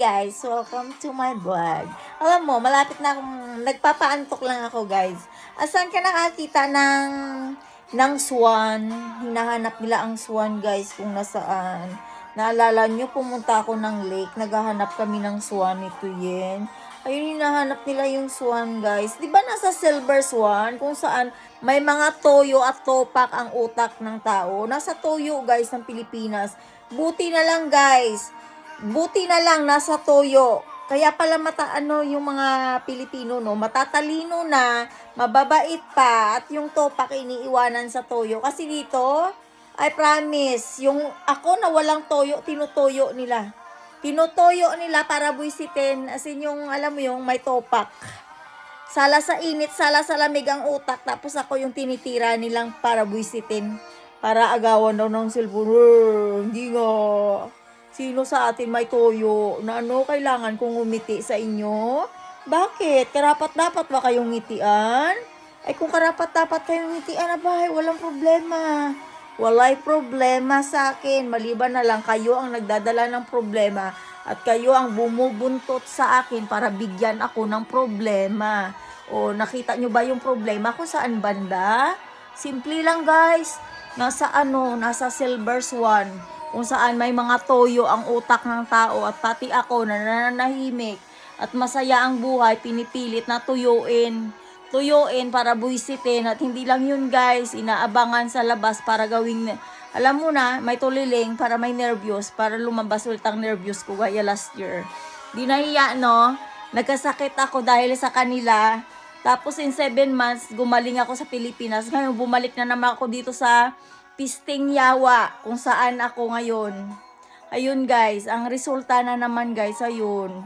Guys, welcome to my vlog. Alam mo, malapit na akong nagpapaantok lang ako, guys. Asan ka nakakita ng swan? Hinahanap nila ang swan, guys, kung nasaan. Naalala nyo, pumunta ako ng lake, naghahanap kami ng swan. Ito yan. Ayun, hinahanap nila yung swan, guys. Di ba nasa silver swan? Kung saan may mga toyo at topak ang utak ng tao. Nasa toyo, guys, ng Pilipinas. Buti na lang, guys. Buti na lang nasa toyo. Kaya pala yung mga Pilipino, no, matatalino na, mababait pa, at yung topak iniiwanan sa toyo. Kasi dito, I promise, yung ako na walang toyo, tinutoyo nila. Tinutoyo nila para buisitin, as in yung, alam mo yung may topak. Sala sa init, sala sa lamig ang utak, tapos ako yung tinitira nilang para buisitin. Para agawan daw ng cellphone. Hindi nga. Sino sa atin may toyo na kailangan kong umiti sa inyo? Bakit? Karapat-dapat ba kayong ngitian? Ay kung karapat-dapat kayong ngitian, abay, walang problema. Walay problema sa akin. Maliban na lang kayo ang nagdadala ng problema at kayo ang bumubuntot sa akin para bigyan ako ng problema. O nakita nyo ba yung problema kung saan banda? Simple lang, guys. Nasa silver swan, kung saan may mga toyo ang utak ng tao at pati ako na nananahimik at masaya ang buhay, pinipilit na tuyuin para buisitin. At hindi lang yun, guys, inaabangan sa labas para gawing, alam mo na, may tuliling para may nervyos, para lumabas ulit ang nervyos ko gaya last year. Di nahiya, no? Nagkasakit ako dahil sa kanila. Tapos in 7 months, gumaling ako sa Pilipinas. Ngayon, bumalik na naman ako dito sa Pisting Yawa, kung saan ako ngayon. Ayun, guys, ang resulta na naman, guys, ayun.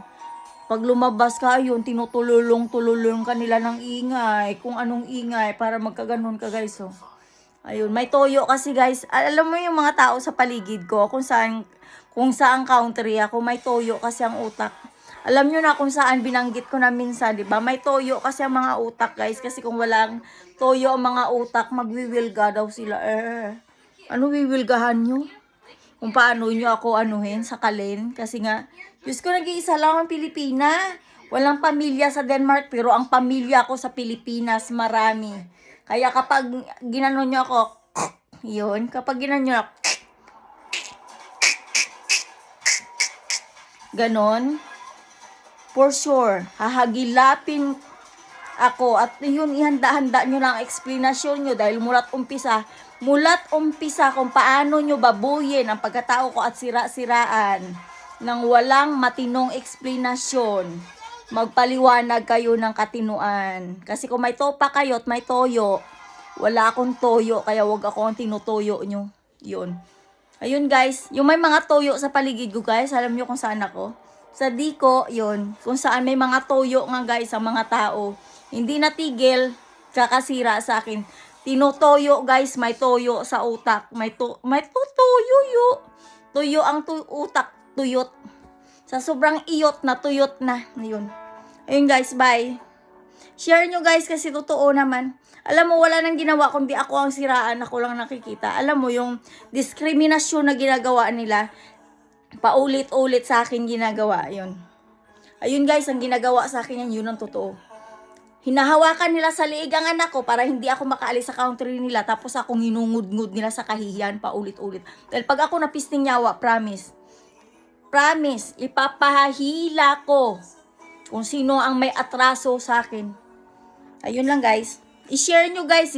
Pag lumabas ka, ayun, tinutululong ka nila ng ingay. Kung anong ingay, para magkaganon ka, guys, oh. Ayun, may toyo kasi, guys. Alam mo yung mga tao sa paligid ko, kung saan country ako, may toyo kasi ang utak. Alam nyo na kung saan binanggit ko na minsan, di ba? May toyo kasi ang mga utak, guys. Kasi kung walang toyo ang mga utak, magwiwilga daw sila. Ano wiwilgahan nyo? Kung paano nyo ako sakalin. Kasi nga, Diyos ko, nag-iisa lang ang Pilipina. Walang pamilya sa Denmark, pero ang pamilya ko sa Pilipinas, marami. Kaya kapag ginanon nyo ako, yun, kapag ginanon nyo ako, ganon, for sure, hahagilapin ako. At yun, ihanda-handa nyo lang explanation nyo dahil mulat umpisa kung paano nyo babuyin ang pagkatao ko at sira-siraan nang walang matinong explanation. Magpaliwanag kayo ng katinuan. Kasi kung may topa kayo at may toyo, wala akong toyo, kaya wag ako ang tinutoyo nyo. Yun. Ayun, guys, yung may mga toyo sa paligid ko, guys, alam nyo kung saan ako? Sa Diko, yun, kung saan may mga toyo nga, guys, ang mga tao. Hindi natigil, kakasira sa akin. Tinutoyo, guys, may toyo sa utak. May toyo, Tuyo ang utak, tuyot. Sa sobrang iyot na, tuyot na. Ayun. Ayun, guys, bye. Share nyo, guys, kasi totoo naman. Alam mo, wala nang ginawa kundi ako ang siraan, ako lang nakikita. Alam mo, yung diskriminasyon na ginagawa nila, paulit-ulit sa akin ginagawa. Ayun. Ayun, guys, ang ginagawa sa akin yan, yun ang totoo. Hinahawakan nila sa liig ang anak ko para hindi ako makaalis sa country nila, tapos akong hinungud-ngud nila sa kahihiyan paulit-ulit. Dahil pag ako napisting Yawa, promise, ipapahila ko kung sino ang may atraso sa akin. Ayun lang, guys. I-share nyo, guys,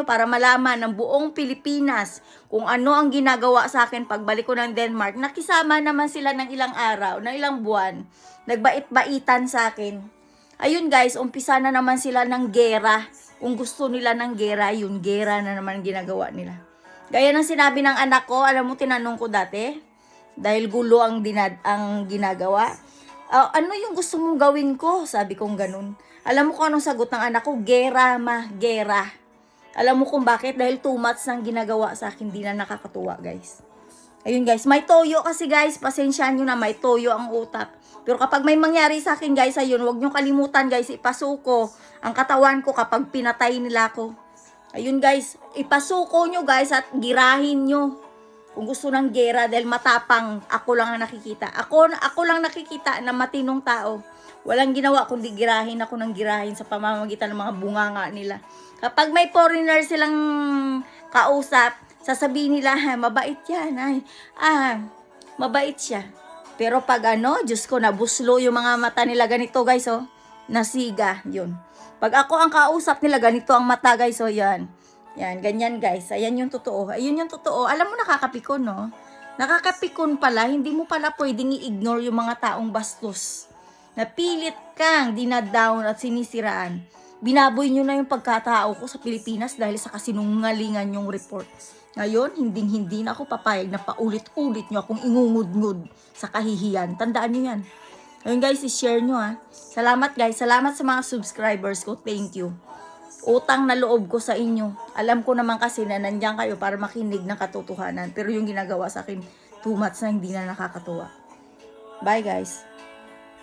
para malaman ng buong Pilipinas kung ano ang ginagawa sa akin pagbalik ko ng Denmark. Nakisama naman sila ng ilang araw, ng ilang buwan. Nagbait-baitan sa akin. Ayun, guys, umpisa na naman sila ng gera. Kung gusto nila ng gera, yun, gera na naman ginagawa nila. Gaya ng sinabi ng anak ko, alam mo, tinanong ko dati, dahil gulo ang ginagawa. Ano yung gusto mong gawin ko? Sabi kong ganun. Alam mo kung anong sagot ng anak ko? Gera, gera. Alam mo kung bakit? Dahil too much ng ginagawa sa akin, di na nakakatuwa, guys. Ayun, guys, may toyo kasi, guys, pasensyaan nyo na, may toyo ang utak. Pero kapag may mangyari sa akin, guys, ayun, huwag nyo kalimutan, guys, ipasuko ang katawan ko kapag pinatay nila ako. Ayun, guys, ipasuko nyo, guys, at girahin nyo. Kung gusto ng gera dahil matapang, ako lang ang nakikita. Ako lang nakikita na matinong tao. Walang ginawa kundi girahin ako ng girahin sa pamamagitan ng mga bunganga nila. Kapag may foreigner silang kausap, sasabihin nila, mabait yan. Mabait siya. Pero pag Diyos ko, nabuslo yung mga mata nila ganito guys, oh. Nasiga, yun. Pag ako ang kausap nila, ganito ang mata guys, oh, yan. Yan, ganyan guys. Ayan yung totoo. Ayun yung totoo. Alam mo, nakakapikon, no? Nakakapikon pala, hindi mo pala pwedeng i-ignore yung mga taong bastos. Napilit kang dinadown at sinisiraan. Binaboy nyo na yung pagkatao ko sa Pilipinas dahil sa kasinungalingan yung report. Ngayon, hindi na ako papayag na paulit-ulit nyo akong ingungud-ngud sa kahihiyan. Tandaan nyo yan. Ngayon guys, i-share nyo ha. Salamat guys. Salamat sa mga subscribers ko. Thank you. Utang na loob ko sa inyo. Alam ko naman kasi na nandiyan kayo para makinig ng katotohanan. Pero yung ginagawa sa akin, too much na hindi na nakakatuwa. Bye guys.